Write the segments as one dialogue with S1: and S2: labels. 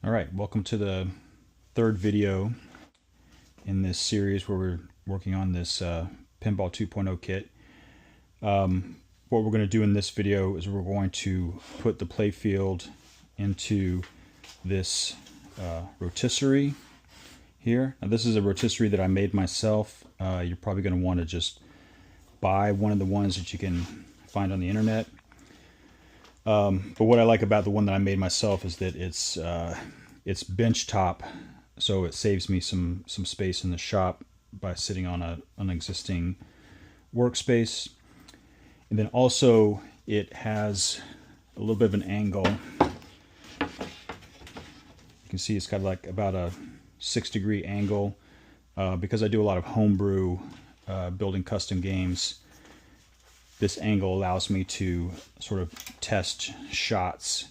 S1: Alright, welcome to the third video in this series where we're working on this Pinball 2.0 kit. What we're going to do in this video is we're going to put the playfield into this rotisserie here. Now this is a rotisserie that I made myself. You're probably going to want to just buy one of the ones that you can find on the internet. But what I like about the one that I made myself is that it's bench top, so it saves me some space in the shop by sitting on an existing workspace. And then also it has a little bit of an angle. You can see it's got like about a 6-degree angle. Because I do a lot of homebrew, building custom games, this angle allows me to sort of test shots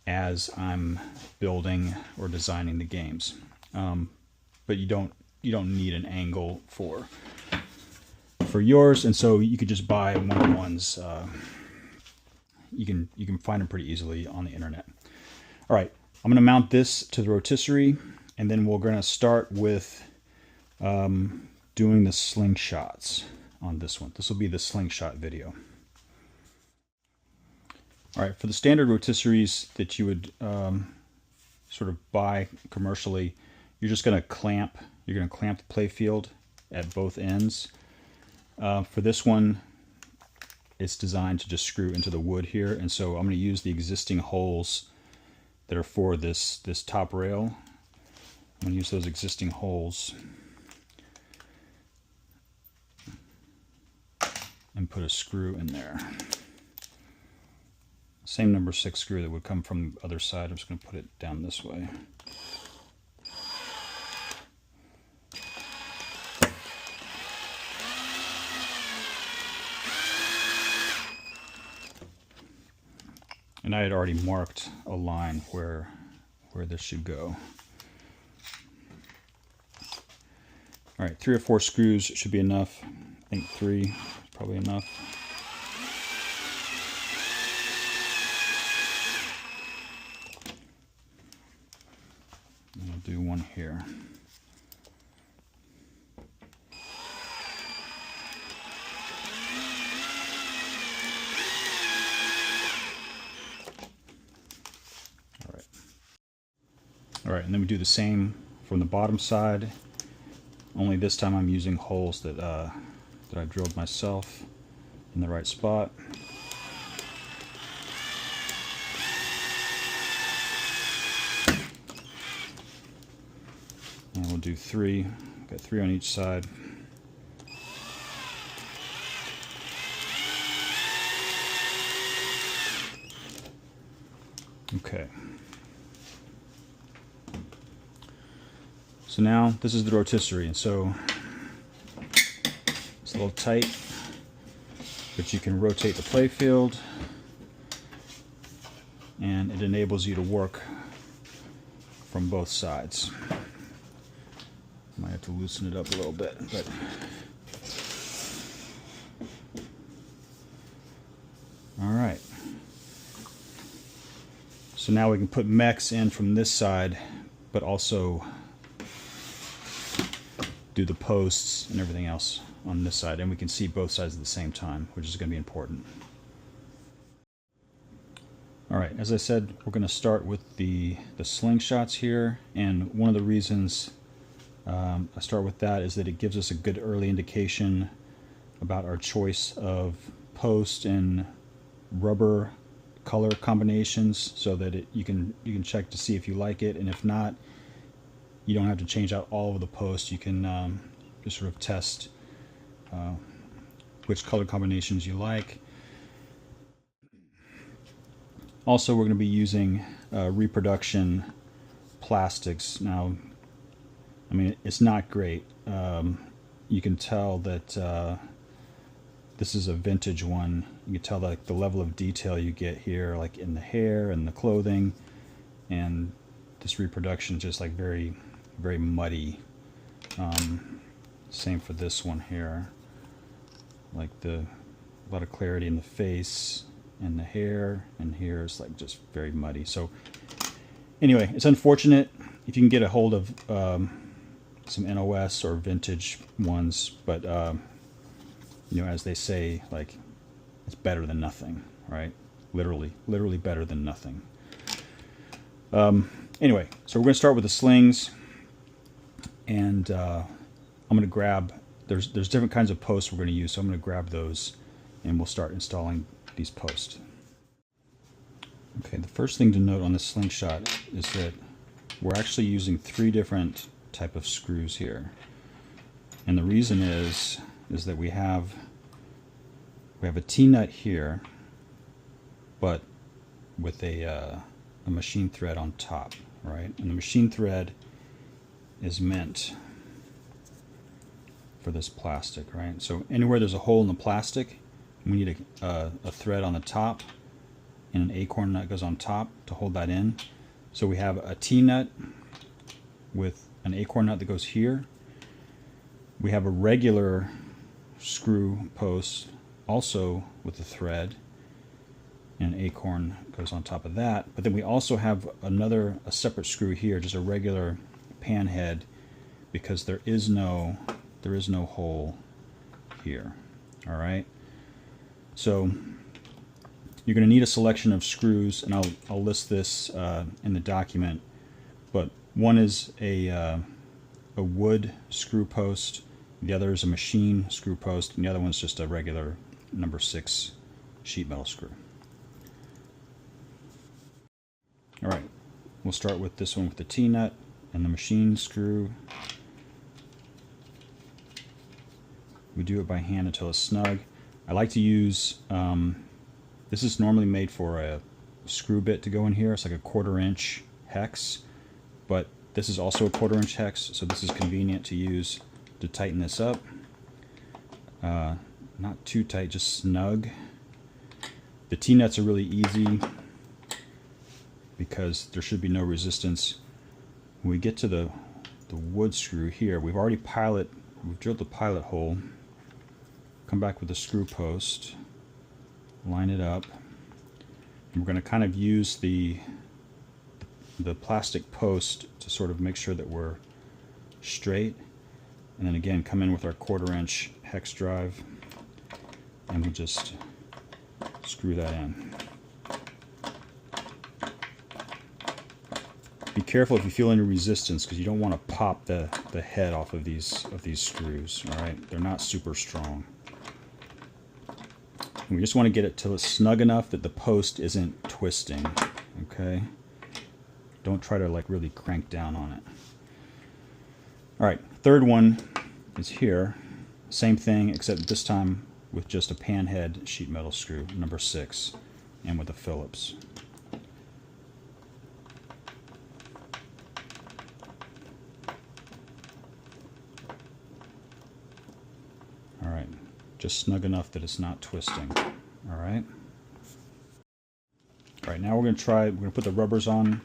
S1: as I'm building or designing the games. But you don't need an angle for yours, and so you could just buy one of the ones. You can find them pretty easily on the internet. All right, I'm going to mount this to the rotisserie, and then we're going to start with doing the slingshots on this one. This will be the slingshot video. All right, for the standard rotisseries that you would sort of buy commercially, you're just going to clamp. You're going to clamp the playfield at both ends. For this one, it's designed to just screw into the wood here, and so I'm going to use the existing holes that are for this top rail. I'm going to use those existing holes and put a screw in there. Same number 6 screw that would come from the other side. I'm just going to put it down this way. And I had already marked a line where this should go. All right, 3 or 4 screws should be enough. I think 3 is probably enough. And I'll do one here. All right, and then we do the same from the bottom side. Only this time I'm using holes that I drilled myself in the right spot. And we'll do 3. Got 3 on each side. Okay. So now this is the rotisserie, and so it's a little tight, but you can rotate the playfield, and it enables you to work from both sides. Might have to loosen it up a little bit, but all right. So now we can put mechs in from this side, but also do the posts and everything else on this side, and we can see both sides at the same time, which is going to be important. All right, as I said, we're going to start with the slingshots here, and one of the reasons I start with that is that it gives us a good early indication about our choice of post and rubber color combinations, so that you can check to see if you like it, and if not, you don't have to change out all of the posts. You can just sort of test which color combinations you like. Also, we're going to be using reproduction plastics. Now, I mean, it's not great. You can tell that this is a vintage one. You can tell like the level of detail you get here, like in the hair and the clothing, and this reproduction just like very muddy. Same for this one here, like a lot of clarity in the face and the hair, and here is like just very muddy. So Anyway, it's unfortunate. If you can get a hold of some NOS or vintage ones, but you know, as they say, like, it's better than nothing, right? Literally better than nothing. Anyway, so we're going to start with the slings, and I'm going to grab, there's different kinds of posts we're going to use, so I'm going to grab those, and we'll start installing these posts. Okay, the first thing to note on the slingshot is that we're actually using 3 different type of screws here, and the reason is that we have a T-nut here, but with a machine thread on top, right? And the machine thread is meant for this plastic, right? So anywhere there's a hole in the plastic, we need a thread on the top, and an acorn nut goes on top to hold that in. So we have a T-nut with an acorn nut that goes here. We have a regular screw post also with a thread, and an acorn goes on top of that. But then we also have a separate screw here, just a regular pan head, because there is no hole here. All right. So you're going to need a selection of screws, and I'll list this in the document. But one is a wood screw post, the other is a machine screw post, and the other one's just a regular number 6 sheet metal screw. All right, we'll start with this one with the T-nut and the machine screw. We do it by hand until it's snug. I like to use, this is normally made for a screw bit to go in here. It's like a 1/4 inch hex, but this is also a 1/4 inch hex, so this is convenient to use to tighten this up. Not too tight, just snug. The T-nuts are really easy because there should be no resistance. When we get to the wood screw here, we've drilled the pilot hole. Come back with the screw post, line it up, and we're going to kind of use the plastic post to sort of make sure that we're straight, and then again come in with our 1/4 inch hex drive, and we'll just screw that in. Be careful if you feel any resistance, because you don't want to pop the head off of these screws. All right, they're not super strong. And we just want to get it till it's snug enough that the post isn't twisting. Okay, don't try to like really crank down on it. All right, third one is here. Same thing, except this time with just a pan head sheet metal screw, number 6, and with a Phillips. All right, just snug enough that it's not twisting. All right. All right, now we're going to put the rubbers on.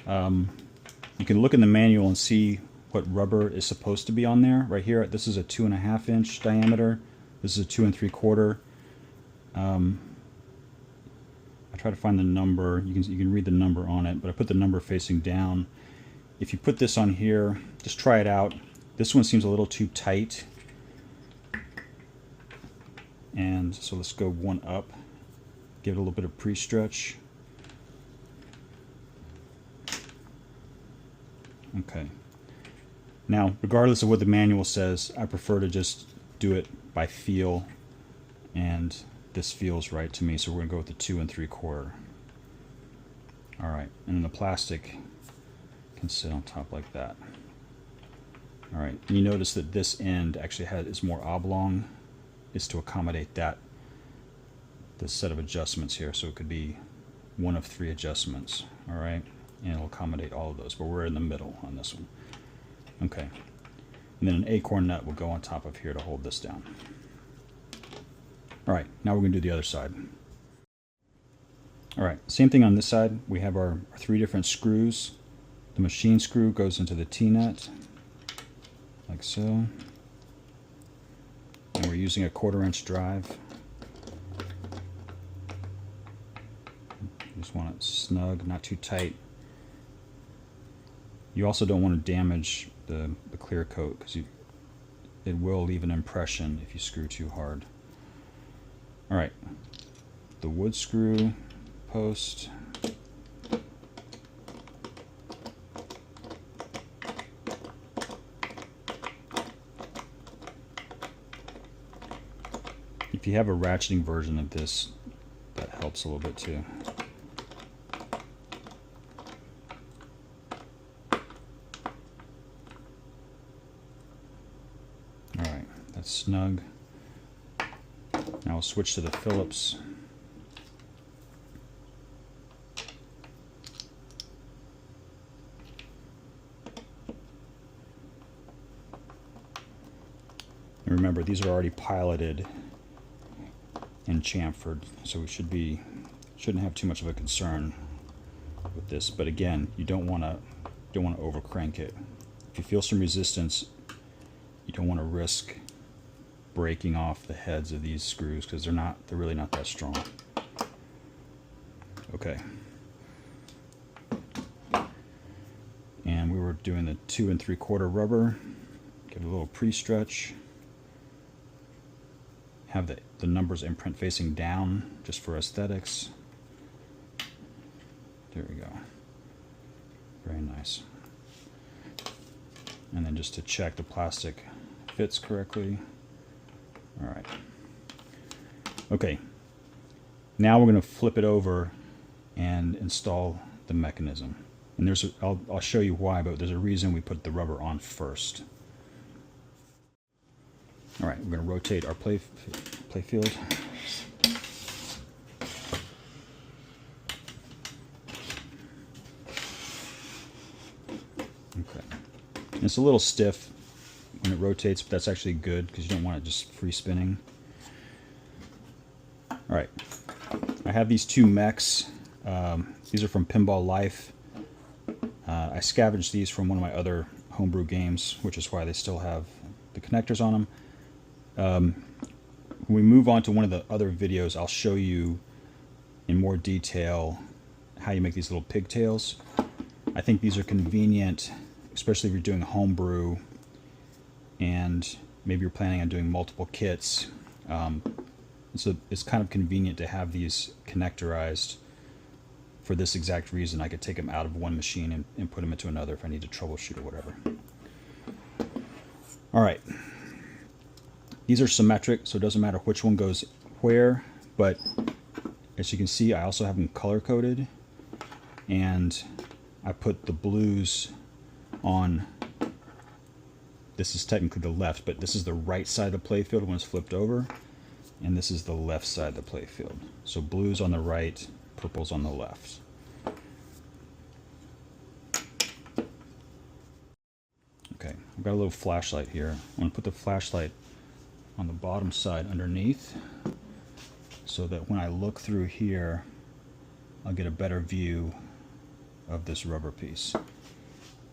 S1: You can look in the manual and see what rubber is supposed to be on there. Right here, this is a 2.5 inch diameter. This is a 2 3/4. I try to find the number. You can read the number on it, but I put the number facing down. If you put this on here, just try it out. This one seems a little too tight, and so let's go one up. Give it a little bit of pre-stretch. Okay. Now, regardless of what the manual says, I prefer to just do it by feel, and this feels right to me, so we're going to go with the 2 3/4. All right, and then the plastic can sit on top like that. All right, and you notice that this end actually is more oblong. It's to accommodate this set of adjustments here, so it could be one of 3 adjustments. All right, and it'll accommodate all of those, but we're in the middle on this one. Okay, and then an acorn nut will go on top of here to hold this down. All right, now we're going to do the other side. All right, same thing on this side. We have our 3 different screws. The machine screw goes into the T-nut, like so. And we're using a 1/4 inch drive. Just want it snug, not too tight. You also don't want to damage the clear coat, because it will leave an impression if you screw too hard. Alright, the wood screw post. If you have a ratcheting version of this, that helps a little bit too. Alright, that's snug. Now we'll switch to the Phillips. And remember, these are already piloted and chamfered, so we shouldn't have too much of a concern with this. But again, you don't want to over crank it. If you feel some resistance, you don't want to risk breaking off the heads of these screws, because they're really not that strong. Okay. And we were doing the 2 3/4 rubber. Give it a little pre-stretch. Have the numbers imprint facing down, just for aesthetics. There we go. Very nice. And then just to check the plastic fits correctly. All right. Okay. Now we're going to flip it over and install the mechanism. And I'll show you why, but there's a reason we put the rubber on first. All right, we're going to rotate our play field. Okay. And it's a little stiff when it rotates, but that's actually good, because you don't want it just free spinning. All right. I have these two mechs. These are from Pinball Life. I scavenged these from one of my other homebrew games, which is why they still have the connectors on them. When we move on to one of the other videos, I'll show you in more detail how you make these little pigtails. I think these are convenient, especially if you're doing homebrew and maybe you're planning on doing multiple kits. So it's kind of convenient to have these connectorized for this exact reason. I could take them out of one machine and put them into another if I need to troubleshoot or whatever. All right. These are symmetric, so it doesn't matter which one goes where, but as you can see, I also have them color-coded, and I put the blues on, this is technically the left, but this is the right side of the playfield when it's flipped over, and this is the left side of the playfield. So blues on the right, purples on the left. Okay, I've got a little flashlight here. I'm going to put the flashlight on the bottom side underneath, so that when I look through here, I'll get a better view of this rubber piece.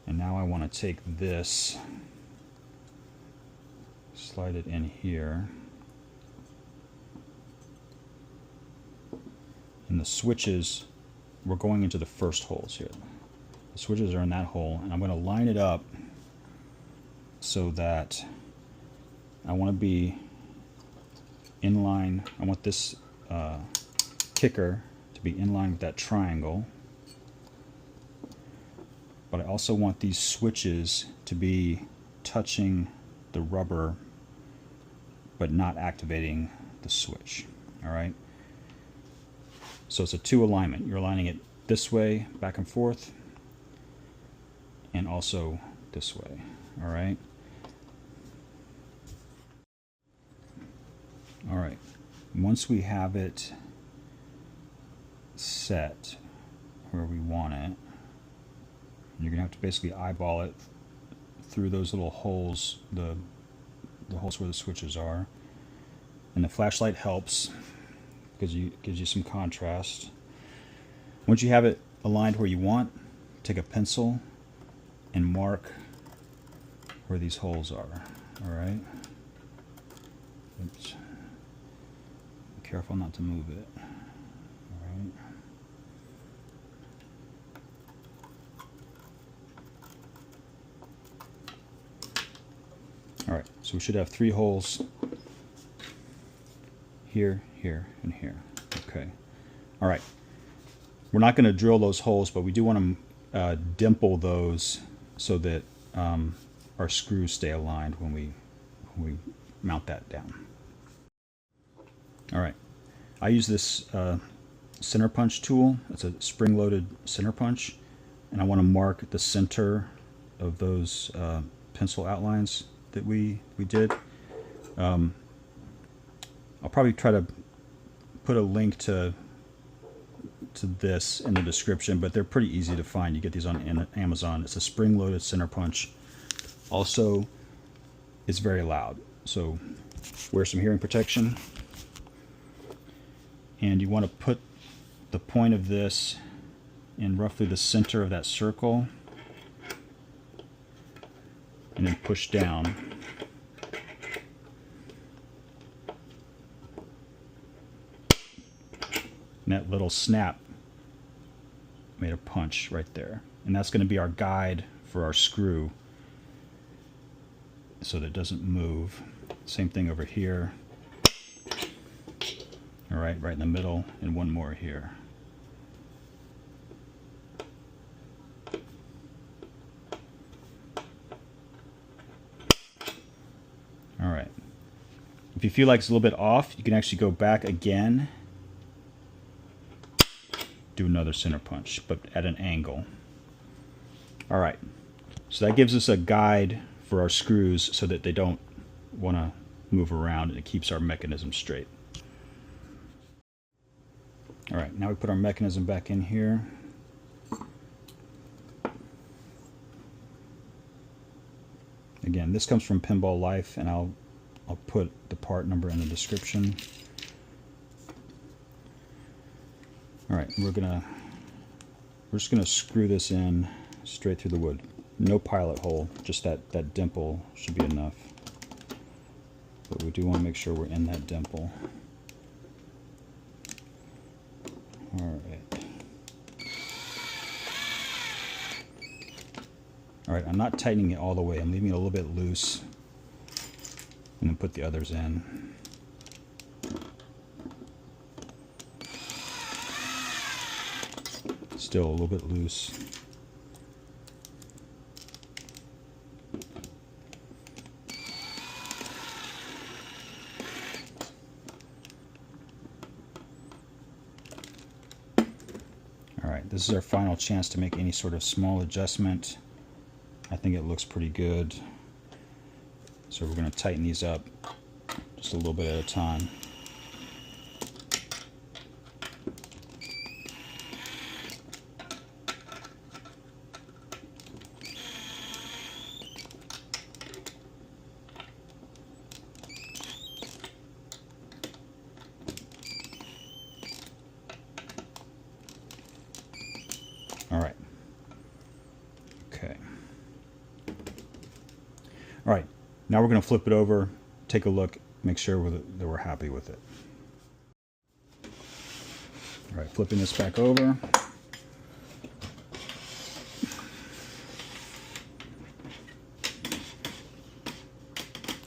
S1: And now I want to take this, slide it in here, and the switches, we're going into the first holes here. The switches are in that hole, and I'm going to line it up so that I want to be in line. I want this kicker to be in line with that triangle, but I also want these switches to be touching the rubber but not activating the switch. All right, so it's a 2 alignment. You're aligning it this way, back and forth, and also this way. All right. All right, once we have it set where we want it, you're gonna have to basically eyeball it through those little holes, the holes where the switches are. And the flashlight helps because it gives you some contrast. Once you have it aligned where you want, take a pencil and mark where these holes are. All right. Oops. Be careful not to move it. All right. So we should have 3 holes here, here, and here. Okay. All right. We're not going to drill those holes, but we do want to dimple those so that our screws stay aligned when we mount that down. All right. I use this center punch tool. It's a spring-loaded center punch, and I want to mark the center of those pencil outlines that we did. I'll probably try to put a link to this in the description, but they're pretty easy to find. You get these on Amazon. It's a spring-loaded center punch. Also, it's very loud, so wear some hearing protection. And you want to put the point of this in roughly the center of that circle, and then push down. And that little snap made a punch right there. And that's going to be our guide for our screw so that it doesn't move. Same thing over here. All right, right in the middle, and one more here. All right. If you feel like it's a little bit off, you can actually go back again, do another center punch, but at an angle. All right, so that gives us a guide for our screws so that they don't want to move around, and it keeps our mechanism straight. All right, now we put our mechanism back in here. Again, this comes from Pinball Life, and I'll put the part number in the description. All right, we're just gonna screw this in straight through the wood. No pilot hole, just that dimple should be enough. But we do want to make sure we're in that dimple. All right. All right, I'm not tightening it all the way. I'm leaving it a little bit loose, and then put the others in. Still a little bit loose. All right, this is our final chance to make any sort of small adjustment. I think it looks pretty good. So we're going to tighten these up just a little bit at a time. All right. Okay. All right. Now we're going to flip it over, take a look, make sure that we're happy with it. All right, flipping this back over.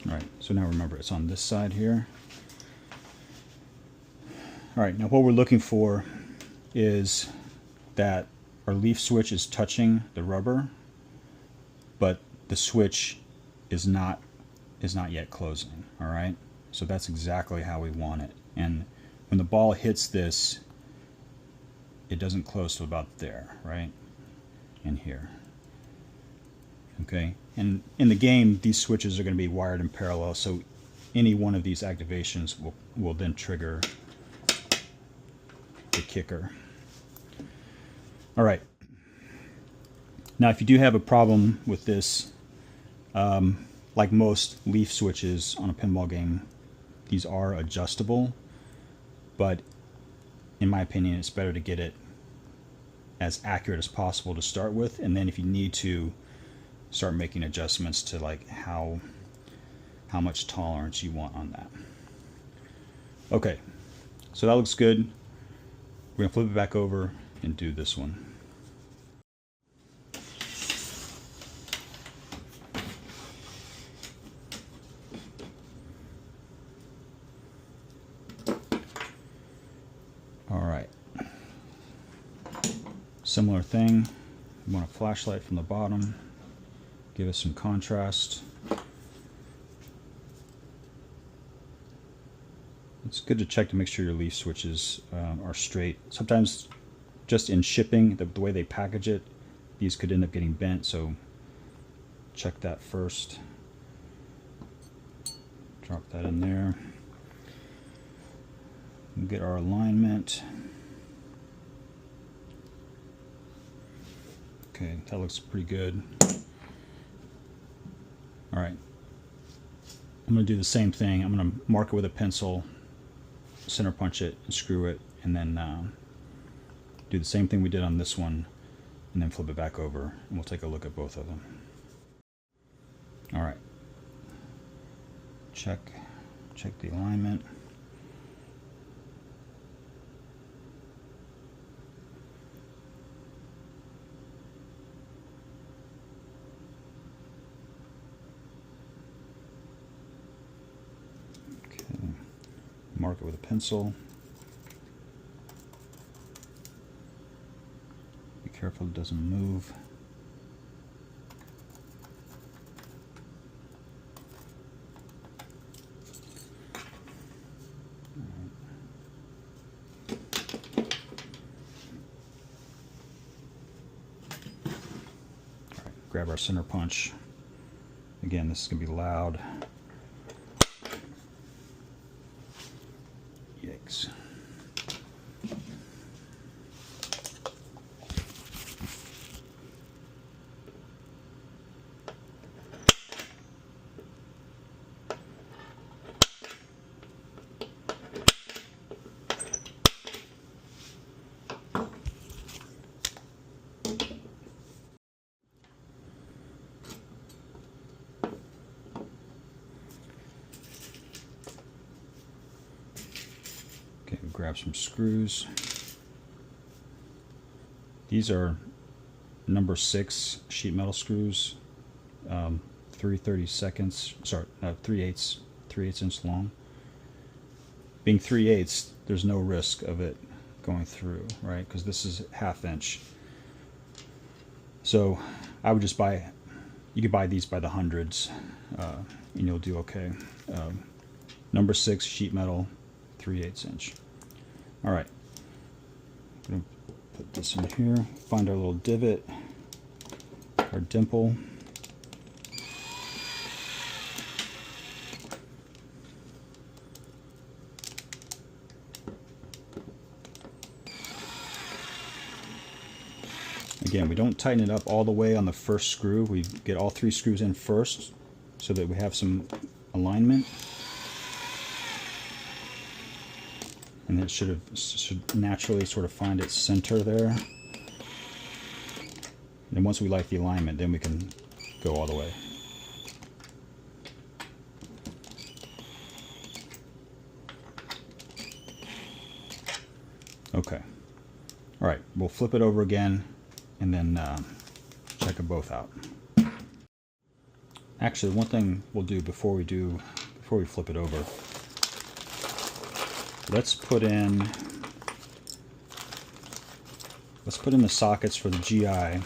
S1: All right, so now remember it's on this side here. All right, now what we're looking for is that our leaf switch is touching the rubber, but the switch is not yet closing. All right, so that's exactly how we want it. And when the ball hits this, it doesn't close to about there, right? In here. Okay, and in the game, these switches are going to be wired in parallel, so any one of these activations will then trigger the kicker. All right. Now, if you do have a problem with this, like most leaf switches on a pinball game, these are adjustable, but in my opinion, it's better to get it as accurate as possible to start with, and then if you need to, start making adjustments to like how much tolerance you want on that. Okay, so that looks good. We're gonna flip it back over and do this one. Similar thing, we want a flashlight from the bottom, give us some contrast. It's good to check to make sure your leaf switches are straight. Sometimes just in shipping, the way they package it, these could end up getting bent, so check that first. Drop that in there. We'll get our alignment. Okay, that looks pretty good. All right, I'm going to do the same thing. I'm going to mark it with a pencil, center punch it, and screw it, and then do the same thing we did on this one, and then flip it back over, and we'll take a look at both of them. All right, check the alignment. Mark it with a pencil. Be careful it doesn't move. All right, grab our center punch. Again, this is going to be loud. Yikes. Okay, grab some screws. These are number 6 sheet metal screws, 3/8 inch long. Being 3/8, there's no risk of it going through, right? Because this is 1/2 inch. So I would just buy, you could buy these by the hundreds, and you'll do okay. Number 6 sheet metal, 3/8 inch. All right, I'm gonna put this in here, find our little divot, our dimple. Again, we don't tighten it up all the way on the first screw. We get all 3 screws in first so that we have some alignment. And it should naturally sort of find its center there. And once we like the alignment, then we can go all the way. Okay. All right, we'll flip it over again and then check them both out. Actually, one thing we'll do before we flip it over, let's put in the sockets for the GI,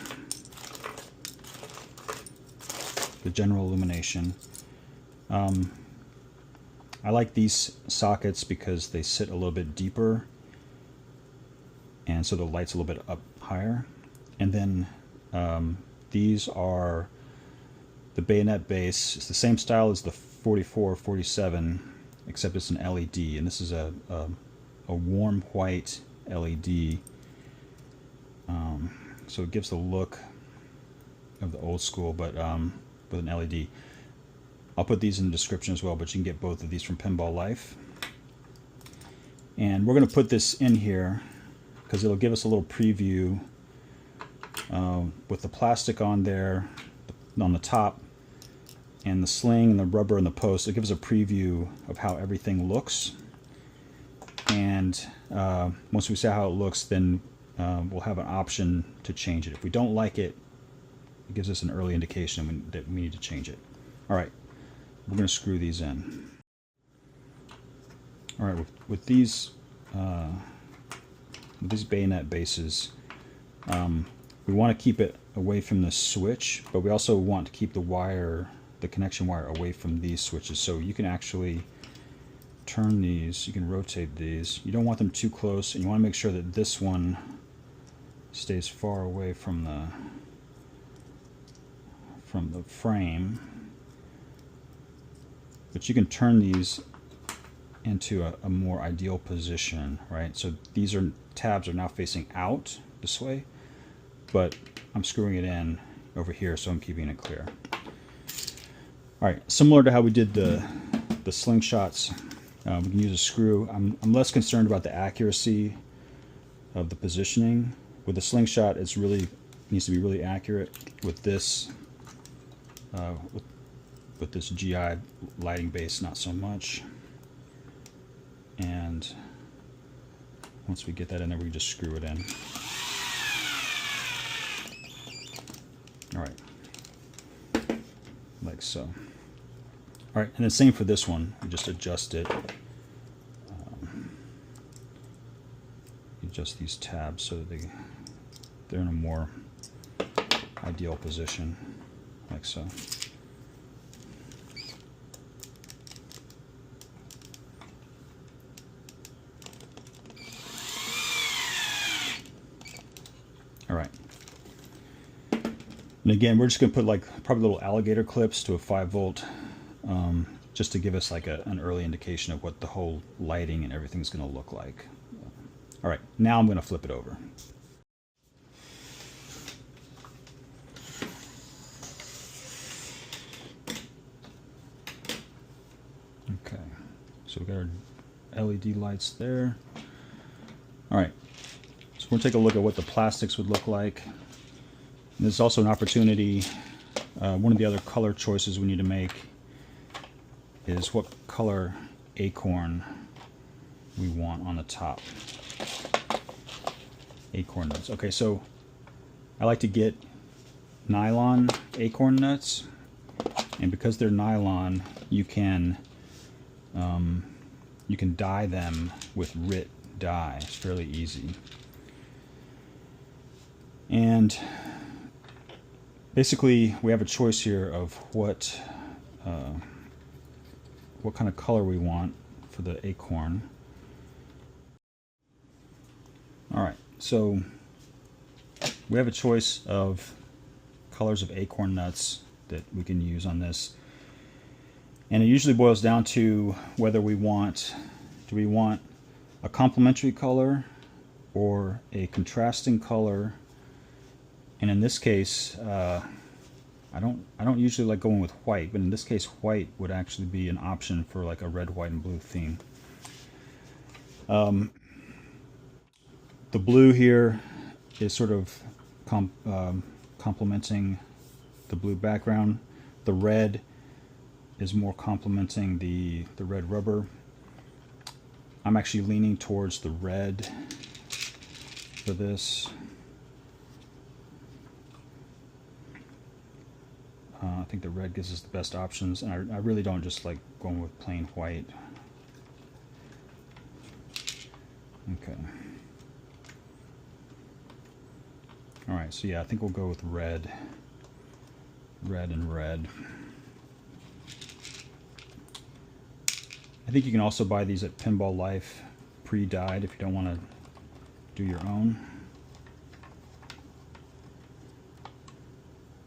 S1: the general illumination. I like these sockets because they sit a little bit deeper, and so the light's a little bit up higher. And then these are the bayonet base. It's the same style as the 44, 47, except it's an LED, and this is a warm white LED. So it gives the look of the old school, but with an LED. I'll put these in the description as well, but you can get both of these from Pinball Life. And we're going to put this in here because it'll give us a little preview with the plastic on there, on the top, and the sling and the rubber and the post. It gives a preview of how everything looks. And once we see how it looks, then we'll have an option to change it. If we don't like it, it gives us an early indication that we need to change it. All right, we're going to screw these in. All right, with these bayonet bases, We want to keep it away from the switch, but we also want to keep the wire, the connection wire, away from these switches. So you can actually turn these, you can rotate these. You don't want them too close, and you want to make sure that this one stays far away from the frame. But you can turn these into a more ideal position, right? So these tabs are now facing out this way, but I'm screwing it in over here, so I'm keeping it clear. All right, similar to how we did the slingshots, we can use a screw. I'm less concerned about the accuracy of the positioning. With the slingshot, it's really needs to be really accurate. With this, with this GI lighting base, not so much. And once we get that in there, we just screw it in. All right, like so. All right, and the same for this one. We just adjust it. Adjust these tabs so that they're in a more ideal position, like so. All right. And again, we're just going to put like probably little alligator clips to a 5-volt, just to give us like an early indication of what the whole lighting and everything's going to look like. All right, now I'm going to flip it over. Okay, so we got our LED lights there. All right, so we'll take a look at what the plastics would look like. And there's also an opportunity, one of the other color choices we need to make is what color acorn we want on the top. Acorn nuts. Okay, so I like to get nylon acorn nuts, and because they're nylon, you can dye them with RIT dye. It's fairly easy. And basically, we have a choice here of what kind of color we want for the acorn. All right, so we have a choice of colors of acorn nuts that we can use on this. And it usually boils down to whether we want, do we want a complementary color or a contrasting color. And in this case, I don't usually like going with white, but in this case, white would actually be an option for like a red, white, and blue theme. The blue here is sort of complementing the blue background. The red is more complementing the red rubber. I'm actually leaning towards the red for this. I think the red gives us the best options, and I really don't just like going with plain white. Okay. All right, so yeah, I think we'll go with red, red, and red. I think you can also buy these at Pinball Life pre-dyed if you don't want to do your own.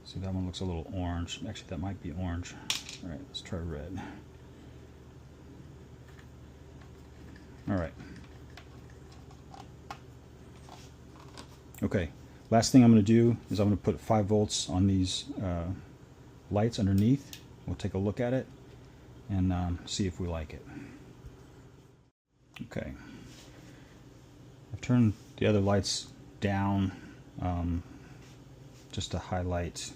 S1: See, that one looks a little orange. Actually, that might be orange. All right, let's try red. All right. Okay, last thing I'm going to do is I'm going to put 5 volts on these lights underneath. We'll take a look at it and see if we like it. Okay. I've turned the other lights down just to highlight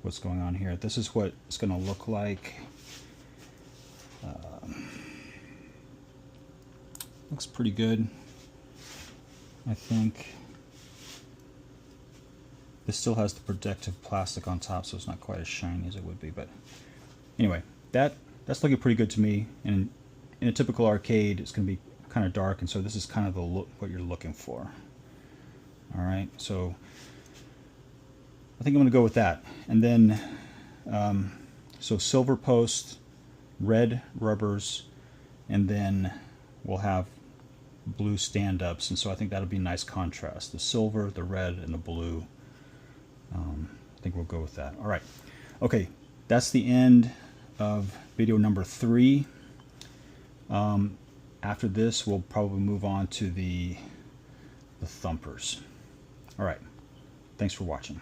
S1: what's going on here. This is what it's going to look like. Looks pretty good, I think. This still has the protective plastic on top, so it's not quite as shiny as it would be. But anyway, that's looking pretty good to me. And in a typical arcade, it's going to be kind of dark, and so this is kind of the look what you're looking for. All right, so I think I'm going to go with that. And then, so silver post, red rubbers, and then we'll have blue stand-ups. And so I think that'll be a nice contrast. The silver, the red, and the blue. I think we'll go with that. All right. Okay, that's the end of video number 3. After this, we'll probably move on to the thumpers. All right. Thanks for watching.